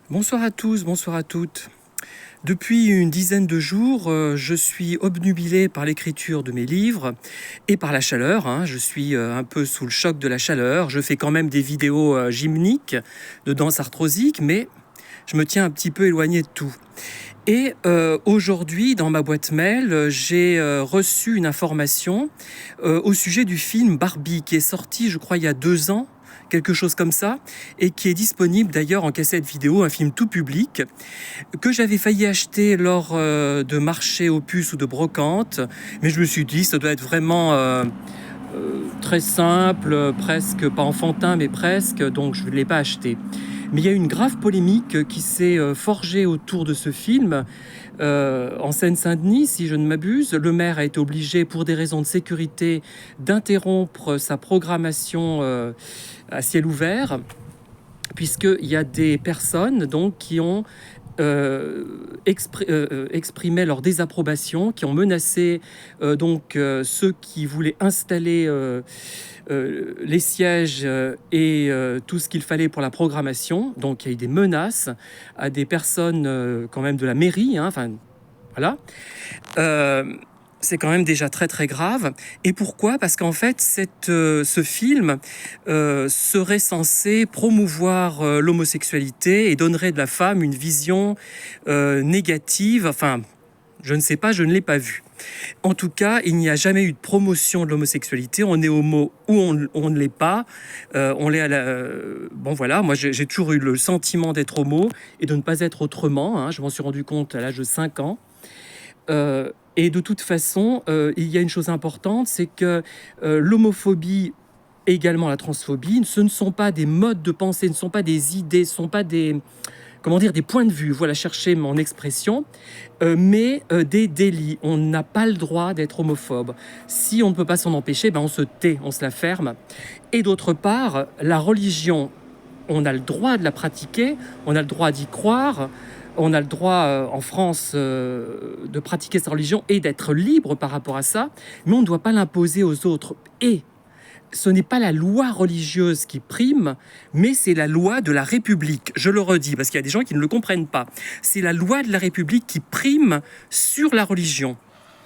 Bonsoir à tous, bonsoir à toutes. Depuis une dizaine de jours, je suis obnubilé par l'écriture de mes livres et par la chaleur, hein. Je suis un peu sous le choc de la chaleur. Je fais quand même des vidéos gymniques de danse arthrosique, mais je me tiens un petit peu éloigné de tout. Et aujourd'hui, dans ma boîte mail, j'ai reçu une information au sujet du film Barbie, qui est sorti, je crois, il y a 2 ans, quelque chose comme ça, et qui est disponible d'ailleurs en cassette vidéo, un film tout public, que j'avais failli acheter lors de marchés aux puces ou de brocantes, mais je me suis dit, ça doit être vraiment très simple, presque pas enfantin, mais presque, donc je ne l'ai pas acheté. Mais il y a une grave polémique qui s'est forgée autour de ce film. En Seine-Saint-Denis, si je ne m'abuse, le maire a été obligé, pour des raisons de sécurité, d'interrompre sa programmation à ciel ouvert, puisqu'il y a des personnes donc, qui ont exprimé leur désapprobation, qui ont menacé ceux qui voulaient installer les sièges et tout ce qu'il fallait pour la programmation. Donc il y a eu des menaces à des personnes quand même de la mairie, hein, enfin voilà. C'est quand même déjà très très grave. Et pourquoi? Parce qu'en fait, ce film serait censé promouvoir l'homosexualité et donnerait de la femme une vision négative. Enfin, je ne sais pas, je ne l'ai pas vu. En tout cas, il n'y a jamais eu de promotion de l'homosexualité. On est homo ou on ne l'est pas. On l'est bon voilà, moi j'ai toujours eu le sentiment d'être homo et de ne pas être autrement, hein. Je m'en suis rendu compte à l'âge de 5 ans. Et de toute façon, il y a une chose importante, c'est que l'homophobie et également la transphobie, ce ne sont pas des modes de pensée, ne sont pas des idées, ce ne sont pas des, comment dire, des points de vue, voilà, chercher mon expression, mais des délits. On n'a pas le droit d'être homophobe. Si on ne peut pas s'en empêcher, ben on se tait, on se la ferme. Et d'autre part, la religion, on a le droit de la pratiquer, on a le droit d'y croire, on a le droit en France de pratiquer sa religion et d'être libre par rapport à ça, mais on ne doit pas l'imposer aux autres. Et ce n'est pas la loi religieuse qui prime, mais c'est la loi de la République. Je le redis, parce qu'il y a des gens qui ne le comprennent pas. C'est la loi de la République qui prime sur la religion.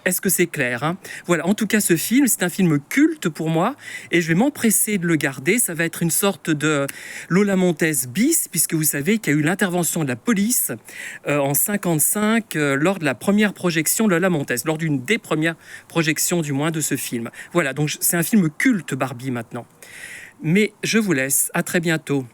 Est-ce que c'est clair, hein? Voilà, en tout cas, ce film, c'est un film culte pour moi, et je vais m'empresser de le garder. Ça va être une sorte de Lola Montez bis, puisque vous savez qu'il y a eu l'intervention de la police en 55 lors de la première projection de Lola Montez, lors d'une des premières projections du moins de ce film. Voilà, donc c'est un film culte Barbie maintenant. Mais je vous laisse, à très bientôt.